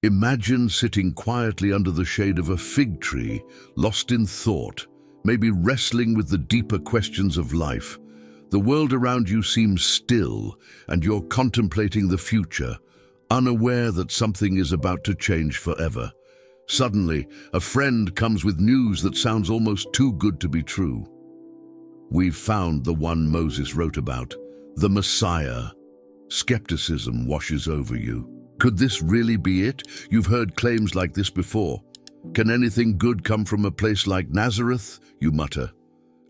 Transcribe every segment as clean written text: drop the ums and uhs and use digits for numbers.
Imagine sitting quietly under the shade of a fig tree, lost in thought, maybe wrestling with the deeper questions of life. The world around you seems still, and you're contemplating the future, unaware that something is about to change forever. Suddenly, a friend comes with news that sounds almost too good to be true. We've found the one Moses wrote about, the Messiah. Skepticism washes over you. Could this really be it? You've heard claims like this before. Can anything good come from a place like Nazareth? You mutter.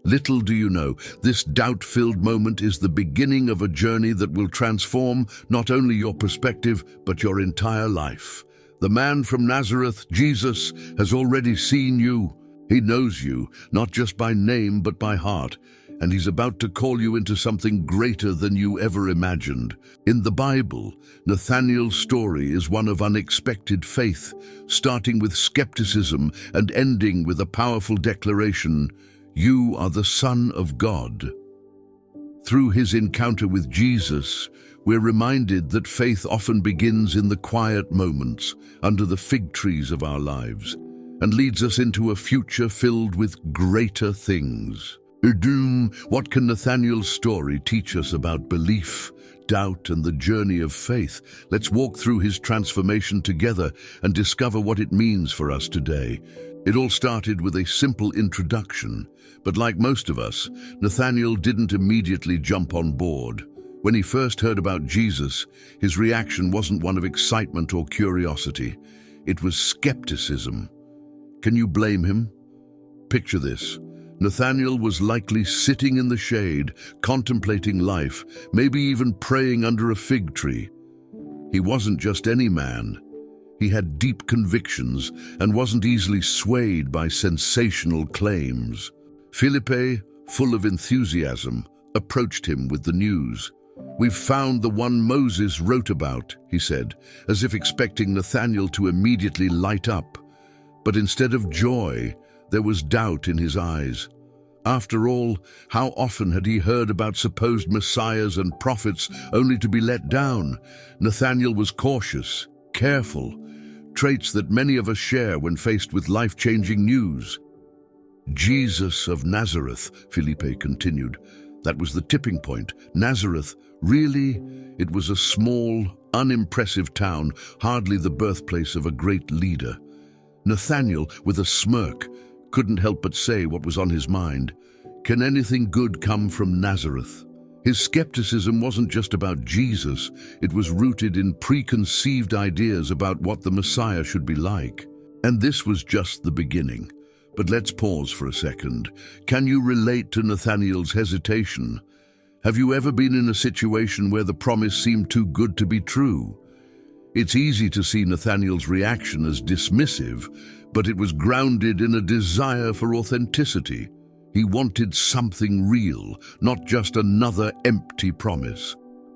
Little do you know, this doubt-filled moment is the beginning of a journey that will transform not only your perspective, but your entire life. The man from Nazareth, Jesus, has already seen you. He knows you, not just by name, but by heart. And he's about to call you into something greater than you ever imagined. In the Bible, Nathanael's story is one of unexpected faith, starting with skepticism and ending with a powerful declaration, "You are the Son of God." Through his encounter with Jesus, we're reminded that faith often begins in the quiet moments, under the fig trees of our lives, and leads us into a future filled with greater things. What can Nathanael's story teach us about belief, doubt, and the journey of faith? Let's walk through his transformation together and discover what it means for us today. It all started with a simple introduction, but like most of us, Nathanael didn't immediately jump on board. When he first heard about Jesus, his reaction wasn't one of excitement or curiosity. It was skepticism. Can you blame him? Picture this. Nathanael was likely sitting in the shade, contemplating life, maybe even praying under a fig tree. He wasn't just any man. He had deep convictions and wasn't easily swayed by sensational claims. Philippe, full of enthusiasm, approached him with the news. "We've found the one Moses wrote about," he said, as if expecting Nathanael to immediately light up. But instead of joy, there was doubt in his eyes. After all, how often had he heard about supposed messiahs and prophets only to be let down? Nathanael was cautious, careful, traits that many of us share when faced with life-changing news. "Jesus of Nazareth," Philippe continued. That was the tipping point. Nazareth, really? It was a small, unimpressive town, hardly the birthplace of a great leader. Nathanael, with a smirk, couldn't help but say what was on his mind. Can anything good come from Nazareth? His skepticism wasn't just about Jesus, it was rooted in preconceived ideas about what the Messiah should be like. And this was just the beginning. But let's pause for a second. Can you relate to Nathanael's hesitation? Have you ever been in a situation where the promise seemed too good to be true? It's easy to see Nathanael's reaction as dismissive, but it was grounded in a desire for authenticity. He wanted something real, not just another empty promise.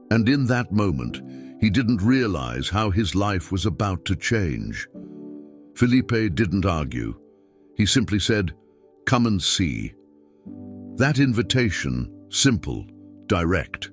And in that moment, he didn't realize how his life was about to change. Philippe didn't argue. He simply said, "Come and see." That invitation, simple, direct,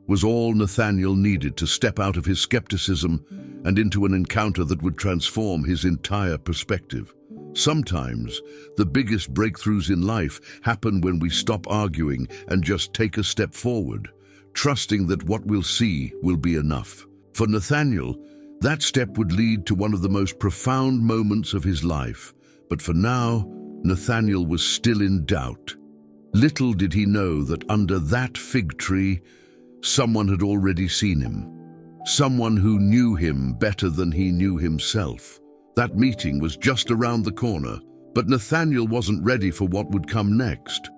was all Nathanael needed to step out of his skepticism and into an encounter that would transform his entire perspective. Sometimes, the biggest breakthroughs in life happen when we stop arguing and just take a step forward, trusting that what we'll see will be enough. For Nathanael, that step would lead to one of the most profound moments of his life. But for now, Nathanael was still in doubt. Little did he know that under that fig tree, someone had already seen him. Someone who knew him better than he knew himself. That meeting was just around the corner, but Nathanael wasn't ready for what would come next.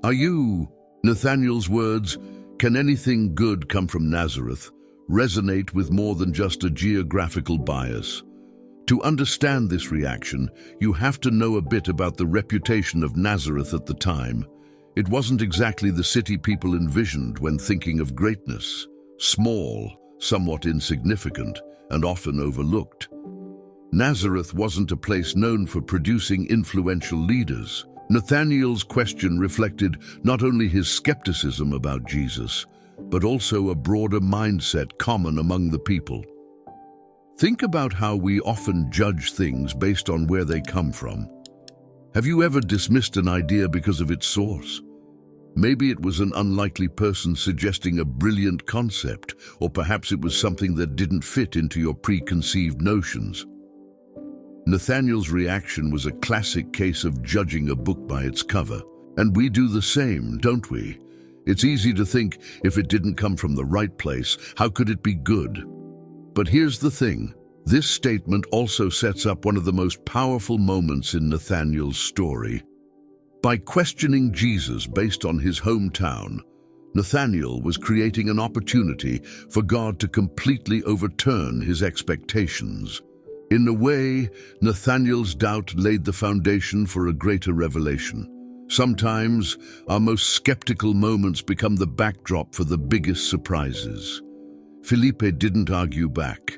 "Are you?" Nathanael's words, "Can anything good come from Nazareth?" resonate with more than just a geographical bias. To understand this reaction, you have to know a bit about the reputation of Nazareth at the time. It wasn't exactly the city people envisioned when thinking of greatness. Small, somewhat insignificant, and often overlooked. Nazareth wasn't a place known for producing influential leaders. Nathanael's question reflected not only his skepticism about Jesus, but also a broader mindset common among the people. Think about how we often judge things based on where they come from. Have you ever dismissed an idea because of its source? Maybe it was an unlikely person suggesting a brilliant concept, or perhaps it was something that didn't fit into your preconceived notions. Nathanael's reaction was a classic case of judging a book by its cover. And we do the same, don't we? It's easy to think, if it didn't come from the right place, how could it be good? But here's the thing. This statement also sets up one of the most powerful moments in Nathanael's story. By questioning Jesus based on his hometown, Nathanael was creating an opportunity for God to completely overturn his expectations. In a way, Nathanael's doubt laid the foundation for a greater revelation. Sometimes, our most skeptical moments become the backdrop for the biggest surprises. Felipe didn't argue back.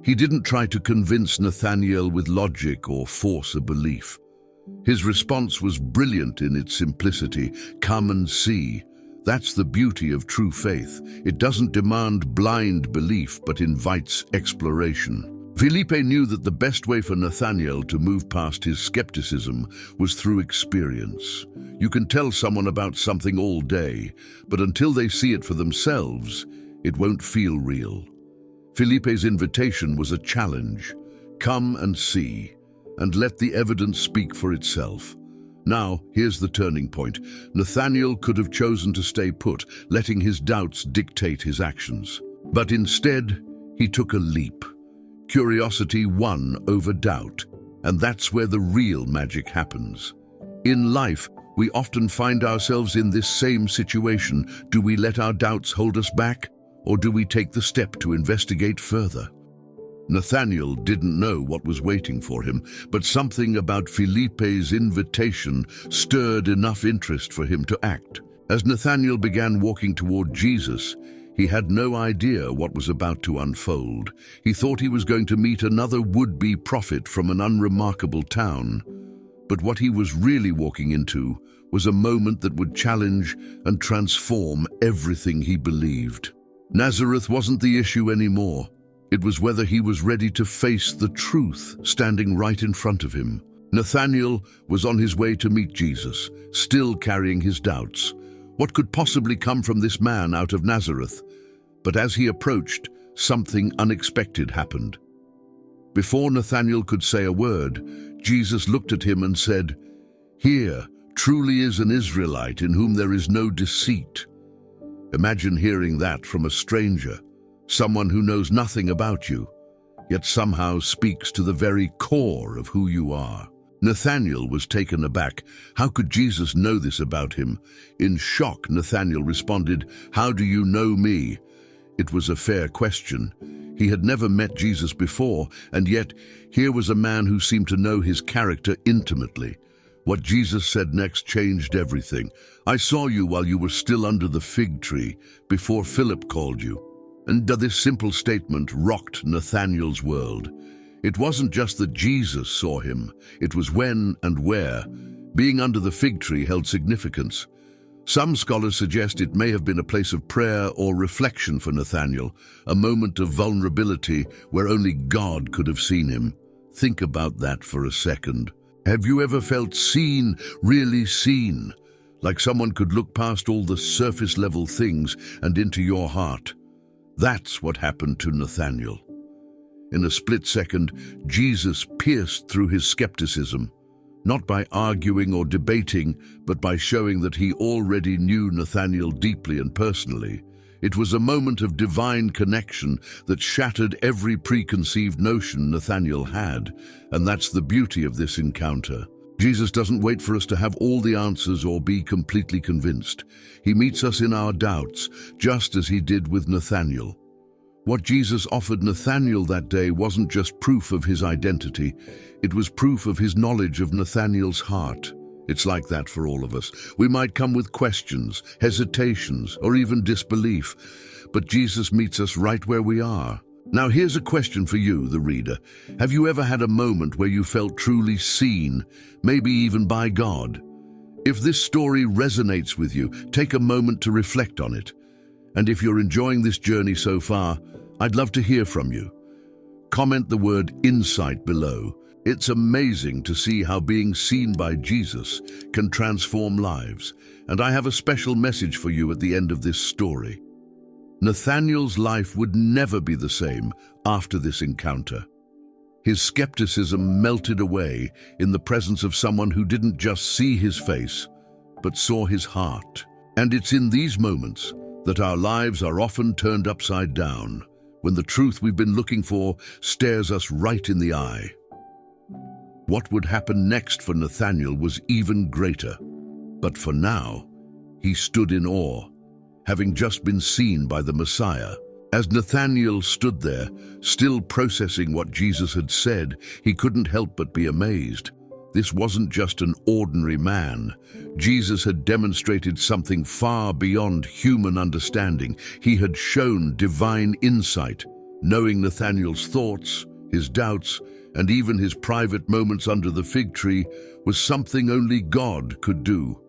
He didn't try to convince Nathanael with logic or force a belief. His response was brilliant in its simplicity. Come and see. That's the beauty of true faith. It doesn't demand blind belief, but invites exploration. Felipe knew that the best way for Nathanael to move past his skepticism was through experience. You can tell someone about something all day, but until they see it for themselves, it won't feel real. Felipe's invitation was a challenge. Come and see, and let the evidence speak for itself. Now, here's the turning point. Nathanael could have chosen to stay put, letting his doubts dictate his actions. But instead, he took a leap. Curiosity won over doubt, and that's where the real magic happens. In life, we often find ourselves in this same situation. Do we let our doubts hold us back, or do we take the step to investigate further? Nathanael didn't know what was waiting for him, but something about Felipe's invitation stirred enough interest for him to act. As Nathanael began walking toward Jesus, he had no idea what was about to unfold. He thought he was going to meet another would-be prophet from an unremarkable town. But what he was really walking into was a moment that would challenge and transform everything he believed. Nazareth wasn't the issue anymore. It was whether he was ready to face the truth standing right in front of him. Nathanael was on his way to meet Jesus, still carrying his doubts. What could possibly come from this man out of Nazareth? But as he approached, something unexpected happened. Before Nathanael could say a word, Jesus looked at him and said, "Here truly is an Israelite in whom there is no deceit." Imagine hearing that from a stranger, someone who knows nothing about you, yet somehow speaks to the very core of who you are. Nathanael was taken aback. How could Jesus know this about him? In shock, Nathanael responded, "How do you know me?" It was a fair question. He had never met Jesus before, and yet here was a man who seemed to know his character intimately. What Jesus said next changed everything. "I saw you while you were still under the fig tree, before Philip called you." And this simple statement rocked Nathanael's world. It wasn't just that Jesus saw him, it was when and where. Being under the fig tree held significance. Some scholars suggest it may have been a place of prayer or reflection for Nathanael, a moment of vulnerability where only God could have seen him. Think about that for a second. Have you ever felt seen, really seen? Like someone could look past all the surface-level things and into your heart? That's what happened to Nathanael. In a split second, Jesus pierced through his skepticism, not by arguing or debating, but by showing that he already knew Nathanael deeply and personally. It was a moment of divine connection that shattered every preconceived notion Nathanael had, and that's the beauty of this encounter. Jesus doesn't wait for us to have all the answers or be completely convinced. He meets us in our doubts, just as he did with Nathanael. What Jesus offered Nathanael that day wasn't just proof of his identity, it was proof of his knowledge of Nathanael's heart. It's like that for all of us. We might come with questions, hesitations, or even disbelief, but Jesus meets us right where we are. Now here's a question for you, the reader. Have you ever had a moment where you felt truly seen, maybe even by God? If this story resonates with you, take a moment to reflect on it. And if you're enjoying this journey so far, I'd love to hear from you. Comment the word insight below. It's amazing to see how being seen by Jesus can transform lives, and I have a special message for you at the end of this story. Nathanael's life would never be the same after this encounter. His skepticism melted away in the presence of someone who didn't just see his face, but saw his heart. And it's in these moments that our lives are often turned upside down, when the truth we've been looking for stares us right in the eye. What would happen next for Nathanael was even greater, but for now, he stood in awe, having just been seen by the Messiah. As Nathanael stood there, still processing what Jesus had said, he couldn't help but be amazed. This wasn't just an ordinary man. Jesus had demonstrated something far beyond human understanding. He had shown divine insight, knowing Nathanael's thoughts, his doubts, and even his private moments under the fig tree was something only God could do.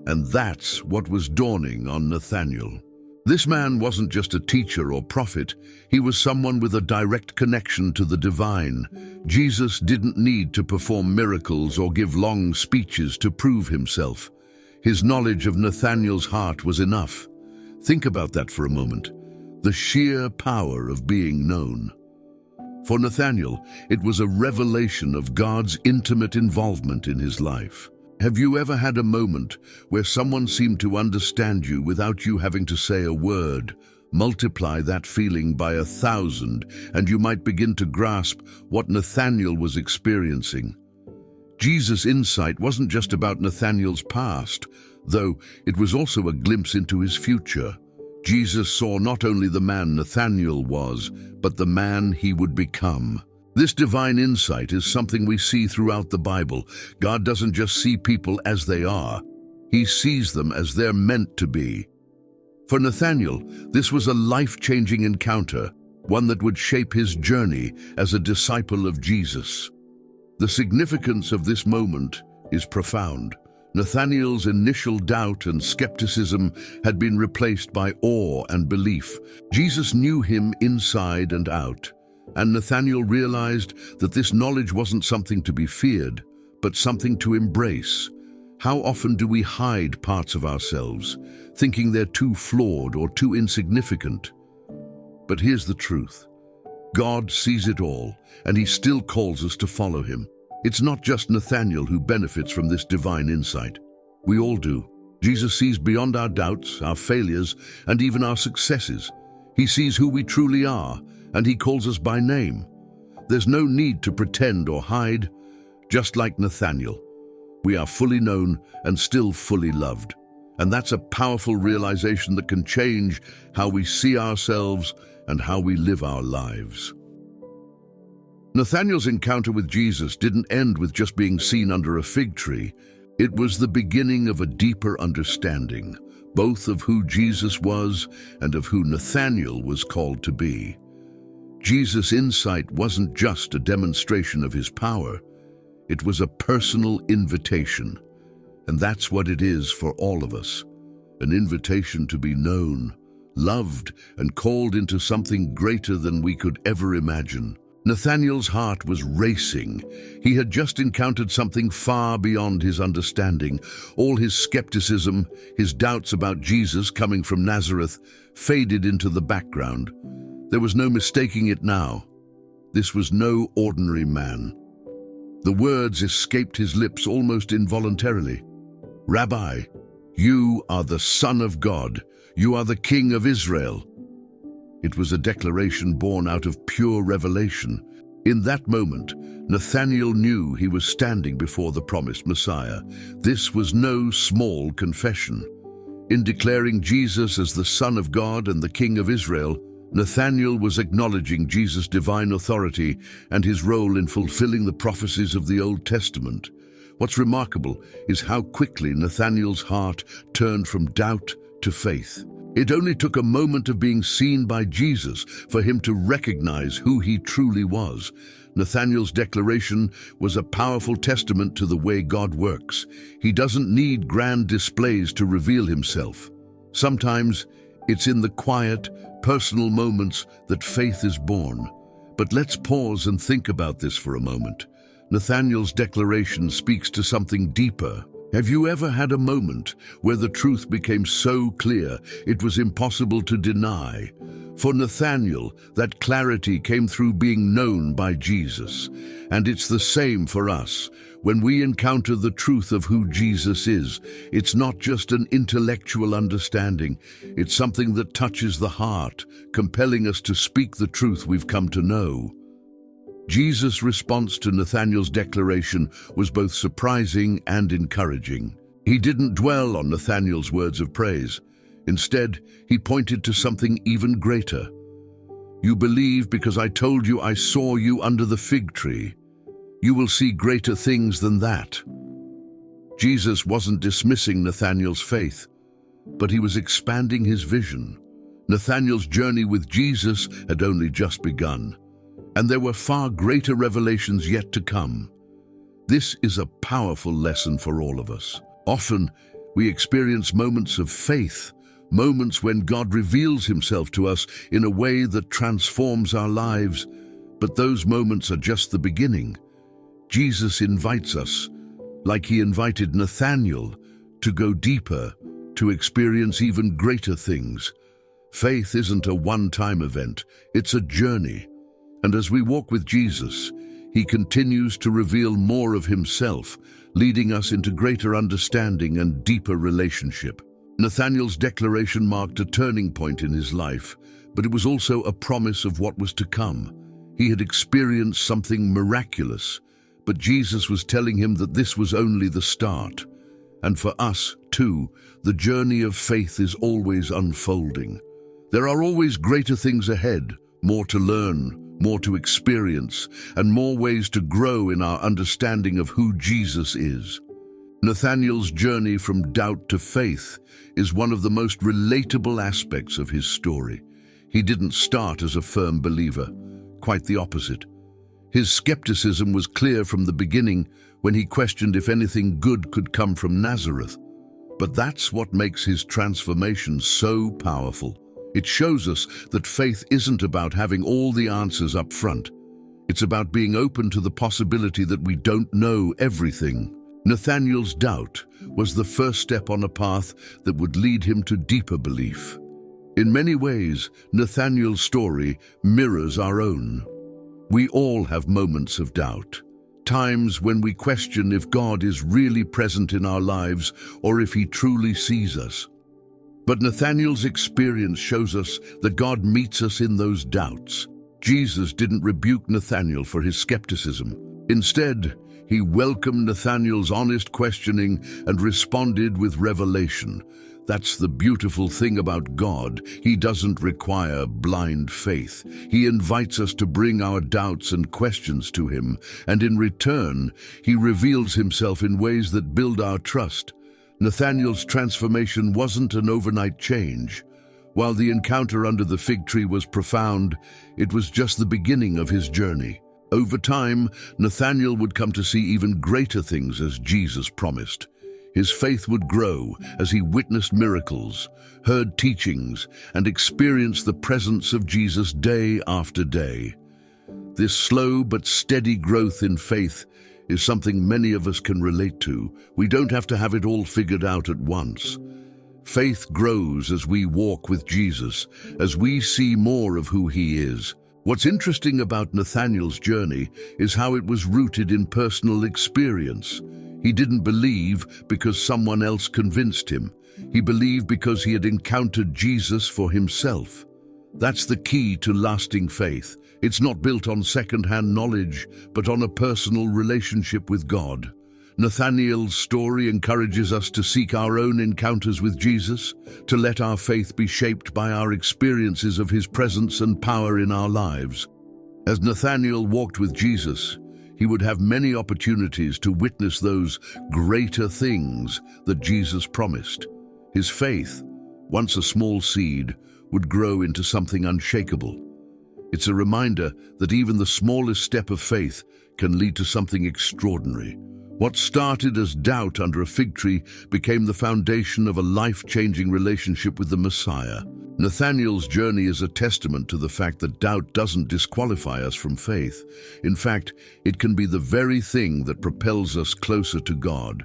And that's what was dawning on Nathanael. This man wasn't just a teacher or prophet, he was someone with a direct connection to the divine. Jesus didn't need to perform miracles or give long speeches to prove himself. His knowledge of Nathanael's heart was enough. Think about that for a moment. The sheer power of being known. For Nathanael, it was a revelation of God's intimate involvement in his life. Have you ever had a moment where someone seemed to understand you without you having to say a word? Multiply that feeling by 1,000 and you might begin to grasp what Nathanael was experiencing. Jesus' insight wasn't just about Nathanael's past, though it was also a glimpse into his future. Jesus saw not only the man Nathanael was, but the man he would become. This divine insight is something we see throughout the Bible. God doesn't just see people as they are. He sees them as they're meant to be. For Nathanael, this was a life-changing encounter, one that would shape his journey as a disciple of Jesus. The significance of this moment is profound. Nathanael's initial doubt and skepticism had been replaced by awe and belief. Jesus knew him inside and out. And Nathanael realized that this knowledge wasn't something to be feared, but something to embrace. How often do we hide parts of ourselves, thinking they're too flawed or too insignificant? But here's the truth. God sees it all, and he still calls us to follow him. It's not just Nathanael who benefits from this divine insight. We all do. Jesus sees beyond our doubts, our failures, and even our successes. He sees who we truly are, and he calls us by name. There's no need to pretend or hide. Just like Nathanael, we are fully known and still fully loved. And that's a powerful realization that can change how we see ourselves and how we live our lives. Nathanael's encounter with Jesus didn't end with just being seen under a fig tree. It was the beginning of a deeper understanding, both of who Jesus was and of who Nathanael was called to be. Jesus' insight wasn't just a demonstration of his power, it was a personal invitation. And that's what it is for all of us, an invitation to be known, loved, and called into something greater than we could ever imagine. Nathanael's heart was racing. He had just encountered something far beyond his understanding. All his skepticism, his doubts about Jesus coming from Nazareth, faded into the background. There was no mistaking it now. This was no ordinary man. The words escaped his lips almost involuntarily. "Rabbi, you are the Son of God. You are the King of Israel." It was a declaration born out of pure revelation. In that moment, Nathanael knew he was standing before the promised Messiah. This was no small confession. In declaring Jesus as the Son of God and the King of Israel, Nathanael was acknowledging Jesus' divine authority and his role in fulfilling the prophecies of the Old Testament. What's remarkable is how quickly Nathanael's heart turned from doubt to faith. It only took a moment of being seen by Jesus for him to recognize who he truly was. Nathanael's declaration was a powerful testament to the way God works. He doesn't need grand displays to reveal himself. Sometimes it's in the quiet, personal moments that faith is born. But let's pause and think about this for a moment. Nathanael's declaration speaks to something deeper. Have you ever had a moment where the truth became so clear it was impossible to deny? For Nathanael, that clarity came through being known by Jesus. And it's the same for us. When we encounter the truth of who Jesus is, it's not just an intellectual understanding. It's something that touches the heart, compelling us to speak the truth we've come to know. Jesus' response to Nathanael's declaration was both surprising and encouraging. He didn't dwell on Nathanael's words of praise. Instead, he pointed to something even greater. "You believe because I told you I saw you under the fig tree. You will see greater things than that." Jesus wasn't dismissing Nathanael's faith, but he was expanding his vision. Nathanael's journey with Jesus had only just begun, and there were far greater revelations yet to come. This is a powerful lesson for all of us. Often, we experience moments of faith, moments when God reveals himself to us in a way that transforms our lives, but those moments are just the beginning. Jesus invites us, like he invited Nathanael, to go deeper, to experience even greater things. Faith isn't a one-time event, it's a journey. And as we walk with Jesus, he continues to reveal more of himself, leading us into greater understanding and deeper relationship. Nathanael's declaration marked a turning point in his life, but it was also a promise of what was to come. He had experienced something miraculous, but Jesus was telling him that this was only the start. And for us, too, the journey of faith is always unfolding. There are always greater things ahead, more to learn, more to experience, and more ways to grow in our understanding of who Jesus is. Nathanael's journey from doubt to faith is one of the most relatable aspects of his story. He didn't start as a firm believer, quite the opposite. His skepticism was clear from the beginning when he questioned if anything good could come from Nazareth. But that's what makes his transformation so powerful. It shows us that faith isn't about having all the answers up front. It's about being open to the possibility that we don't know everything. Nathanael's doubt was the first step on a path that would lead him to deeper belief. In many ways, Nathanael's story mirrors our own. We all have moments of doubt, times when we question if God is really present in our lives or if he truly sees us. But Nathanael's experience shows us that God meets us in those doubts. Jesus didn't rebuke Nathanael for his skepticism. Instead, he welcomed Nathanael's honest questioning and responded with revelation. That's the beautiful thing about God. He doesn't require blind faith. He invites us to bring our doubts and questions to him, and in return, he reveals himself in ways that build our trust. Nathanael's transformation wasn't an overnight change. While the encounter under the fig tree was profound, it was just the beginning of his journey. Over time, Nathanael would come to see even greater things as Jesus promised. His faith would grow as he witnessed miracles, heard teachings, and experienced the presence of Jesus day after day. This slow but steady growth in faith is something many of us can relate to. We don't have to have it all figured out at once. Faith grows as we walk with Jesus, as we see more of who he is. What's interesting about Nathanael's journey is how it was rooted in personal experience. He didn't believe because someone else convinced him. He believed because he had encountered Jesus for himself. That's the key to lasting faith. It's not built on second-hand knowledge, but on a personal relationship with God. Nathanael's story encourages us to seek our own encounters with Jesus, to let our faith be shaped by our experiences of his presence and power in our lives. As Nathanael walked with Jesus, he would have many opportunities to witness those greater things that Jesus promised. His faith, once a small seed, would grow into something unshakable. It's a reminder that even the smallest step of faith can lead to something extraordinary. What started as doubt under a fig tree became the foundation of a life-changing relationship with the Messiah. Nathanael's journey is a testament to the fact that doubt doesn't disqualify us from faith. In fact, it can be the very thing that propels us closer to God.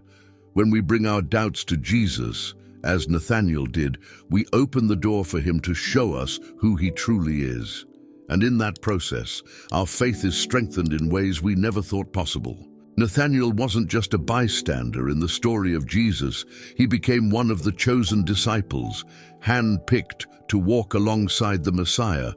When we bring our doubts to Jesus, as Nathanael did, we open the door for him to show us who he truly is. And in that process, our faith is strengthened in ways we never thought possible. Nathanael wasn't just a bystander in the story of Jesus. He became one of the chosen disciples, hand-picked to walk alongside the Messiah.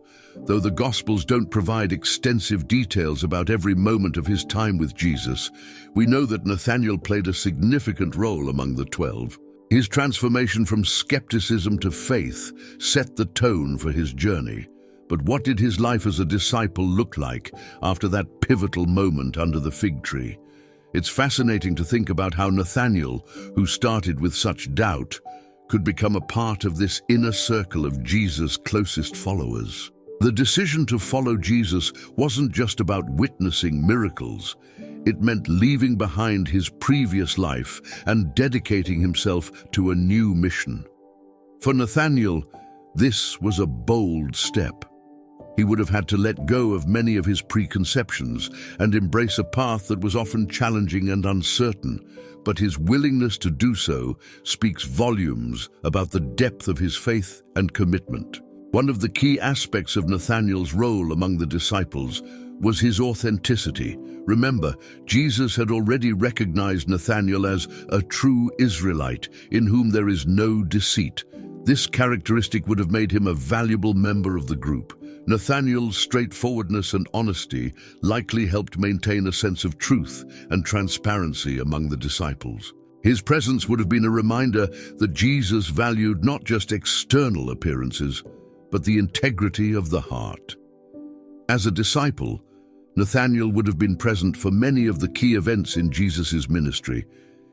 Though the Gospels don't provide extensive details about every moment of his time with Jesus, we know that Nathanael played a significant role among the 12. His transformation from skepticism to faith set the tone for his journey. But what did his life as a disciple look like after that pivotal moment under the fig tree? It's fascinating to think about how Nathanael, who started with such doubt, could become a part of this inner circle of Jesus' closest followers. The decision to follow Jesus wasn't just about witnessing miracles. It meant leaving behind his previous life and dedicating himself to a new mission. For Nathanael, this was a bold step. He would have had to let go of many of his preconceptions and embrace a path that was often challenging and uncertain, but his willingness to do so speaks volumes about the depth of his faith and commitment. One of the key aspects of Nathanael's role among the disciples was his authenticity. Remember, Jesus had already recognized Nathanael as a true Israelite in whom there is no deceit. This characteristic would have made him a valuable member of the group. Nathanael's straightforwardness and honesty likely helped maintain a sense of truth and transparency among the disciples. His presence would have been a reminder that Jesus valued not just external appearances, but the integrity of the heart. As a disciple, Nathanael would have been present for many of the key events in Jesus' ministry.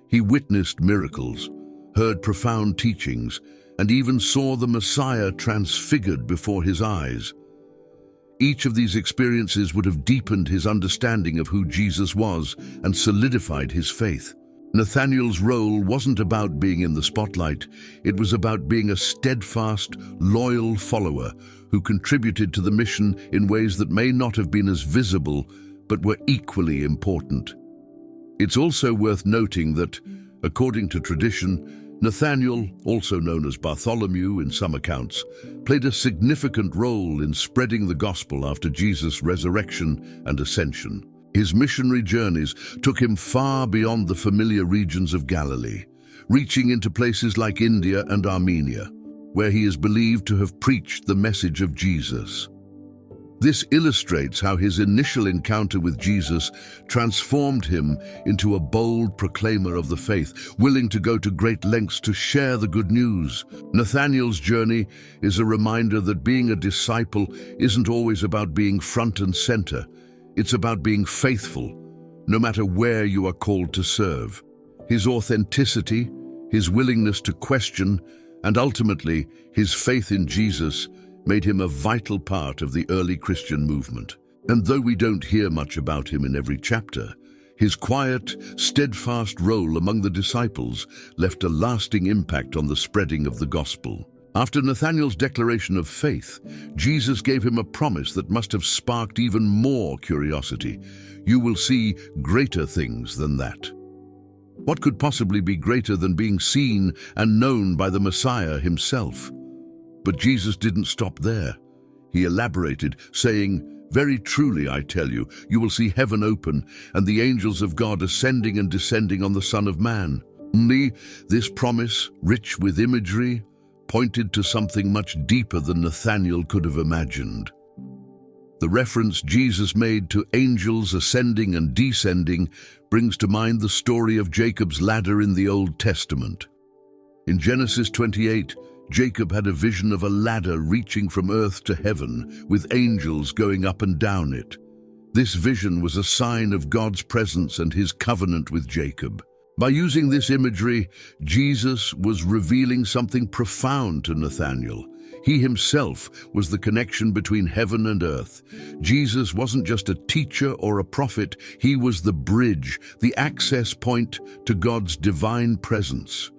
He witnessed miracles, heard profound teachings, and even saw the Messiah transfigured before his eyes. Each of these experiences would have deepened his understanding of who Jesus was and solidified his faith. Nathanael's role wasn't about being in the spotlight. It was about being a steadfast, loyal follower who contributed to the mission in ways that may not have been as visible, but were equally important. It's also worth noting that, according to tradition, Nathanael, also known as Bartholomew in some accounts, played a significant role in spreading the gospel after Jesus' resurrection and ascension. His missionary journeys took him far beyond the familiar regions of Galilee, reaching into places like India and Armenia, where he is believed to have preached the message of Jesus. This illustrates how his initial encounter with Jesus transformed him into a bold proclaimer of the faith, willing to go to great lengths to share the good news. Nathanael's journey is a reminder that being a disciple isn't always about being front and center. It's about being faithful, no matter where you are called to serve. His authenticity, his willingness to question, and ultimately his faith in Jesus made him a vital part of the early Christian movement. And though we don't hear much about him in every chapter, his quiet, steadfast role among the disciples left a lasting impact on the spreading of the gospel. After Nathanael's declaration of faith, Jesus gave him a promise that must have sparked even more curiosity. You will see greater things than that. What could possibly be greater than being seen and known by the Messiah himself? But Jesus didn't stop there. He elaborated, saying, "Very truly, I tell you, you will see heaven open and the angels of God ascending and descending on the Son of Man." This promise, rich with imagery, pointed to something much deeper than Nathanael could have imagined. The reference Jesus made to angels ascending and descending brings to mind the story of Jacob's ladder in the Old Testament. In Genesis 28, Jacob had a vision of a ladder reaching from earth to heaven, with angels going up and down it. This vision was a sign of God's presence and his covenant with Jacob. By using this imagery, Jesus was revealing something profound to Nathanael. He himself was the connection between heaven and earth. Jesus wasn't just a teacher or a prophet, he was the bridge, the access point to God's divine presence.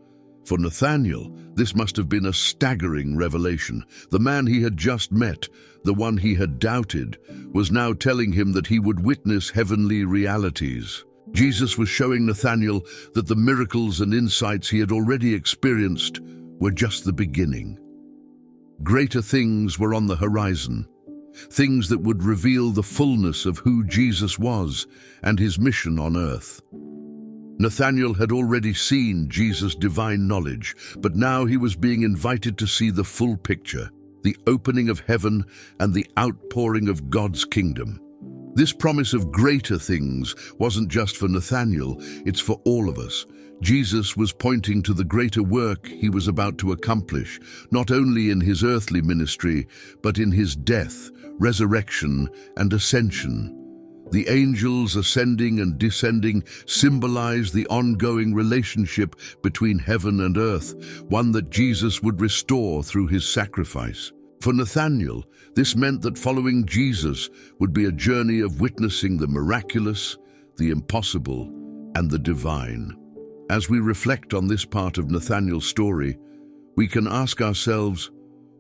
For Nathanael, this must have been a staggering revelation. The man he had just met, the one he had doubted, was now telling him that he would witness heavenly realities. Jesus was showing Nathanael that the miracles and insights he had already experienced were just the beginning. Greater things were on the horizon, things that would reveal the fullness of who Jesus was and his mission on earth. Nathanael had already seen Jesus' divine knowledge, but now he was being invited to see the full picture, the opening of heaven and the outpouring of God's kingdom. This promise of greater things wasn't just for Nathanael, it's for all of us. Jesus was pointing to the greater work he was about to accomplish, not only in his earthly ministry, but in his death, resurrection, and ascension. The angels ascending and descending symbolize the ongoing relationship between heaven and earth, one that Jesus would restore through his sacrifice. For Nathanael, this meant that following Jesus would be a journey of witnessing the miraculous, the impossible, and the divine. As we reflect on this part of Nathanael's story, we can ask ourselves,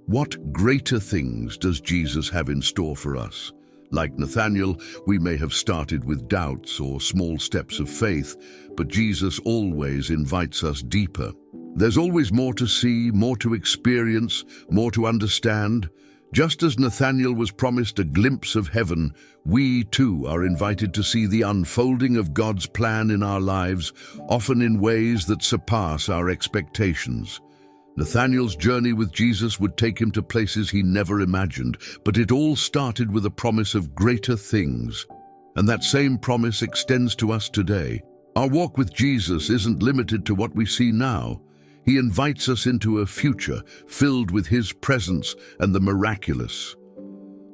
what greater things does Jesus have in store for us? Like Nathanael, we may have started with doubts or small steps of faith, but Jesus always invites us deeper. There's always more to see, more to experience, more to understand. Just as Nathanael was promised a glimpse of heaven, we too are invited to see the unfolding of God's plan in our lives, often in ways that surpass our expectations. Nathanael's journey with Jesus would take him to places he never imagined, but it all started with a promise of greater things. And that same promise extends to us today. Our walk with Jesus isn't limited to what we see now. He invites us into a future filled with his presence and the miraculous.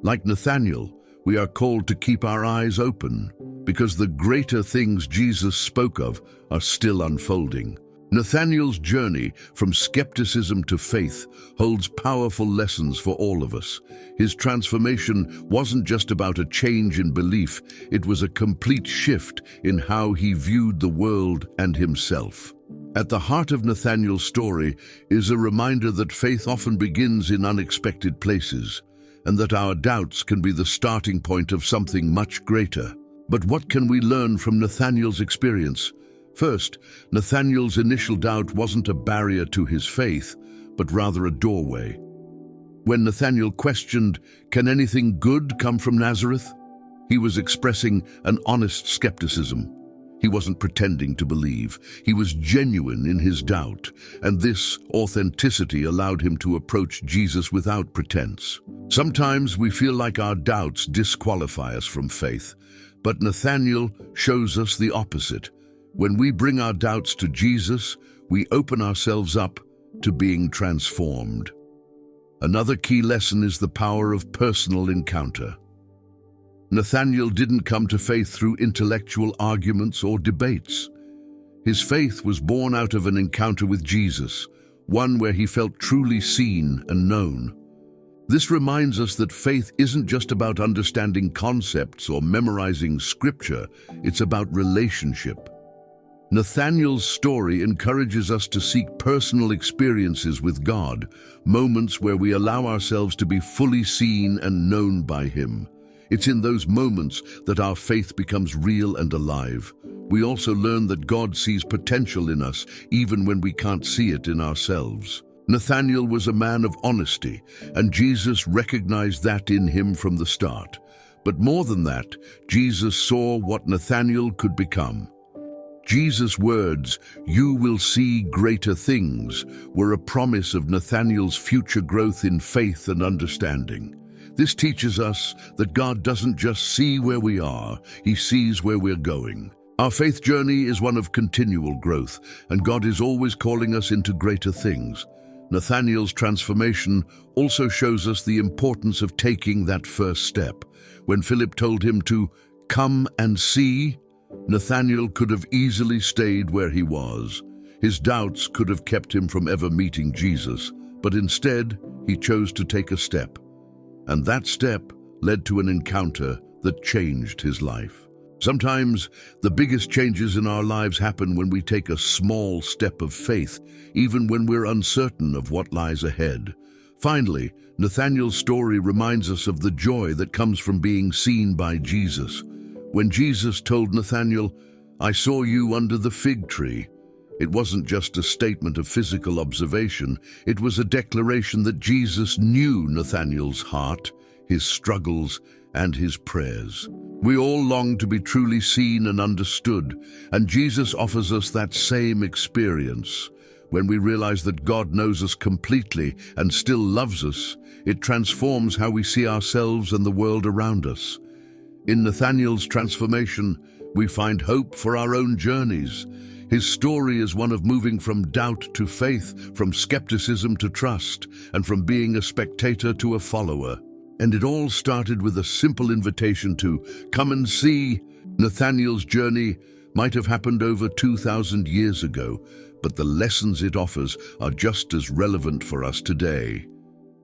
Like Nathanael, we are called to keep our eyes open, because the greater things Jesus spoke of are still unfolding. Nathanael's journey from skepticism to faith holds powerful lessons for all of us. His transformation wasn't just about a change in belief, it was a complete shift in how he viewed the world and himself. At the heart of Nathanael's story is a reminder that faith often begins in unexpected places, and that our doubts can be the starting point of something much greater. But what can we learn from Nathanael's experience? First, Nathanael's initial doubt wasn't a barrier to his faith, but rather a doorway. When Nathanael questioned, "Can anything good come from Nazareth?" he was expressing an honest skepticism. He wasn't pretending to believe. He was genuine in his doubt, and this authenticity allowed him to approach Jesus without pretense. Sometimes we feel like our doubts disqualify us from faith, but Nathanael shows us the opposite. When we bring our doubts to Jesus, we open ourselves up to being transformed. Another key lesson is the power of personal encounter. Nathanael didn't come to faith through intellectual arguments or debates. His faith was born out of an encounter with Jesus, one where he felt truly seen and known. This reminds us that faith isn't just about understanding concepts or memorizing scripture, it's about relationship. Nathanael's story encourages us to seek personal experiences with God, moments where we allow ourselves to be fully seen and known by him. It's in those moments that our faith becomes real and alive. We also learn that God sees potential in us, even when we can't see it in ourselves. Nathanael was a man of honesty, and Jesus recognized that in him from the start. But more than that, Jesus saw what Nathanael could become. Jesus' words, "You will see greater things," were a promise of Nathanael's future growth in faith and understanding. This teaches us that God doesn't just see where we are, he sees where we're going. Our faith journey is one of continual growth, and God is always calling us into greater things. Nathanael's transformation also shows us the importance of taking that first step. When Philip told him to come and see, Nathanael could have easily stayed where he was. His doubts could have kept him from ever meeting Jesus, but instead he chose to take a step. And that step led to an encounter that changed his life. Sometimes the biggest changes in our lives happen when we take a small step of faith, even when we're uncertain of what lies ahead. Finally, Nathanael's story reminds us of the joy that comes from being seen by Jesus. When Jesus told Nathanael, "I saw you under the fig tree," it wasn't just a statement of physical observation, it was a declaration that Jesus knew Nathanael's heart, his struggles, and his prayers. We all long to be truly seen and understood, and Jesus offers us that same experience. When we realize that God knows us completely and still loves us, it transforms how we see ourselves and the world around us. In Nathanael's transformation, we find hope for our own journeys. His story is one of moving from doubt to faith, from skepticism to trust, and from being a spectator to a follower. And it all started with a simple invitation to come and see. Nathanael's journey might have happened over 2,000 years ago, but the lessons it offers are just as relevant for us today.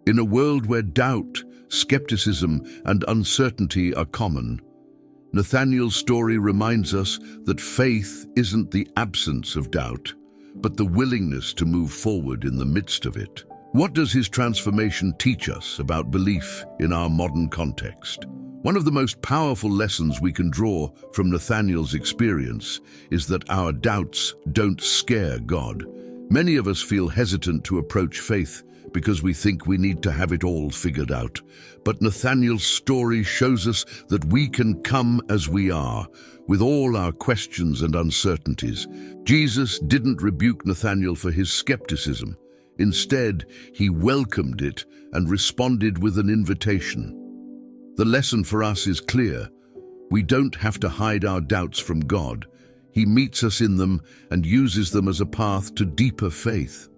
In a world where doubt, skepticism, and uncertainty are common, Nathanael's story reminds us that faith isn't the absence of doubt, but the willingness to move forward in the midst of it. What does his transformation teach us about belief in our modern context? One of the most powerful lessons we can draw from Nathanael's experience is that our doubts don't scare God. Many of us feel hesitant to approach faith because we think we need to have it all figured out. But Nathanael's story shows us that we can come as we are, with all our questions and uncertainties. Jesus didn't rebuke Nathanael for his skepticism. Instead, he welcomed it and responded with an invitation. The lesson for us is clear. We don't have to hide our doubts from God. He meets us in them and uses them as a path to deeper faith.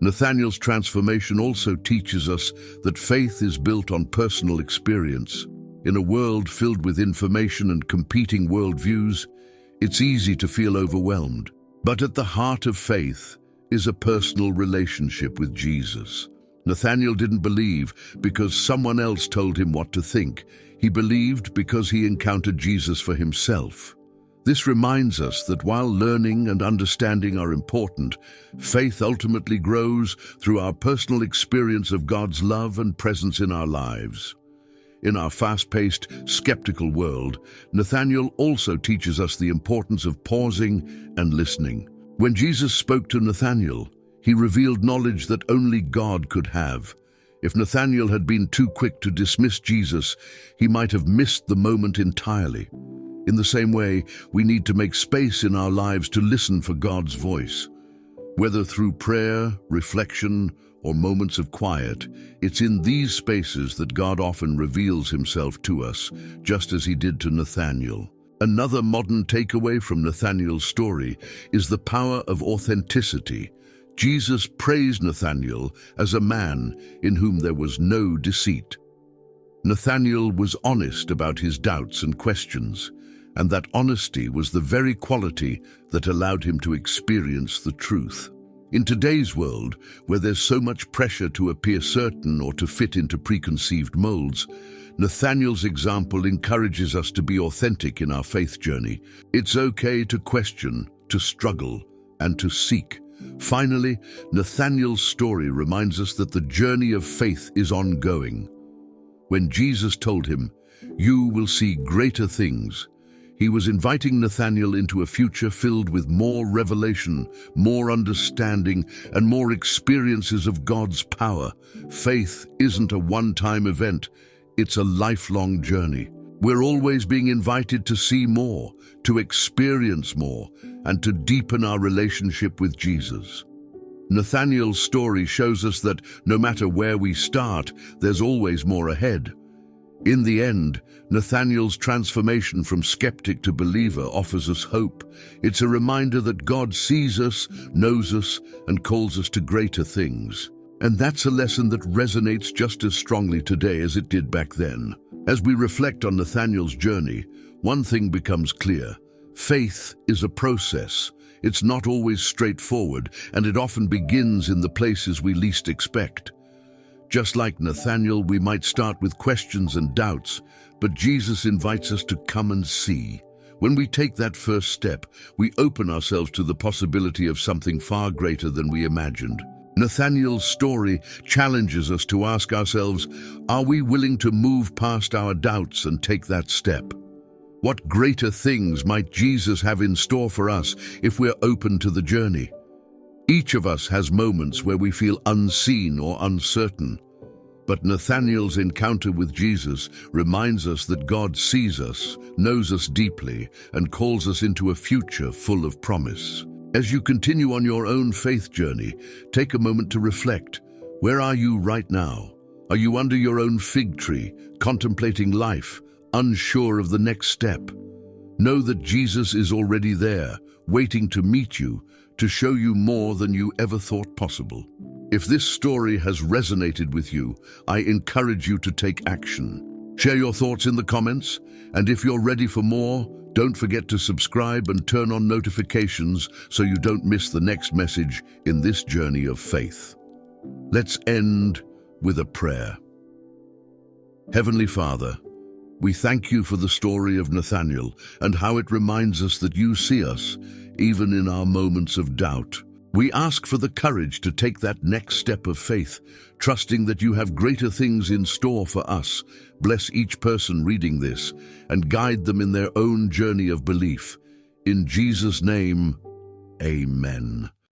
Nathanael's transformation also teaches us that faith is built on personal experience. In a world filled with information and competing worldviews, it's easy to feel overwhelmed. But at the heart of faith is a personal relationship with Jesus. Nathanael didn't believe because someone else told him what to think. He believed because he encountered Jesus for himself. This reminds us that while learning and understanding are important, faith ultimately grows through our personal experience of God's love and presence in our lives. In our fast-paced, skeptical world, Nathanael also teaches us the importance of pausing and listening. When Jesus spoke to Nathanael, he revealed knowledge that only God could have. If Nathanael had been too quick to dismiss Jesus, he might have missed the moment entirely. In the same way, we need to make space in our lives to listen for God's voice. Whether through prayer, reflection, or moments of quiet, it's in these spaces that God often reveals himself to us, just as he did to Nathanael. Another modern takeaway from Nathanael's story is the power of authenticity. Jesus praised Nathanael as a man in whom there was no deceit. Nathanael was honest about his doubts and questions, and that honesty was the very quality that allowed him to experience the truth. In today's world, where there's so much pressure to appear certain or to fit into preconceived molds, Nathanael's example encourages us to be authentic in our faith journey. It's okay to question, to struggle, and to seek. Finally, Nathanael's story reminds us that the journey of faith is ongoing. When Jesus told him, "You will see greater things," he was inviting Nathanael into a future filled with more revelation, more understanding, and more experiences of God's power. Faith isn't a one-time event, it's a lifelong journey. We're always being invited to see more, to experience more, and to deepen our relationship with Jesus. Nathanael's story shows us that no matter where we start, there's always more ahead. In the end, Nathanael's transformation from skeptic to believer offers us hope. It's a reminder that God sees us, knows us, and calls us to greater things. And that's a lesson that resonates just as strongly today as it did back then. As we reflect on Nathanael's journey, one thing becomes clear. Faith is a process. It's not always straightforward, and it often begins in the places we least expect. Just like Nathanael, we might start with questions and doubts, but Jesus invites us to come and see. When we take that first step, we open ourselves to the possibility of something far greater than we imagined. Nathanael's story challenges us to ask ourselves, are we willing to move past our doubts and take that step? What greater things might Jesus have in store for us if we're open to the journey? Each of us has moments where we feel unseen or uncertain. But Nathanael's encounter with Jesus reminds us that God sees us, knows us deeply, and calls us into a future full of promise. As you continue on your own faith journey, take a moment to reflect. Where are you right now? Are you under your own fig tree, contemplating life, unsure of the next step? Know that Jesus is already there, waiting to meet you, to show you more than you ever thought possible. If this story has resonated with you, I encourage you to take action. Share your thoughts in the comments, and if you're ready for more, don't forget to subscribe and turn on notifications so you don't miss the next message in this journey of faith. Let's end with a prayer. Heavenly Father, we thank you for the story of Nathanael and how it reminds us that you see us, even in our moments of doubt. We ask for the courage to take that next step of faith, trusting that you have greater things in store for us. Bless each person reading this and guide them in their own journey of belief. In Jesus' name, amen.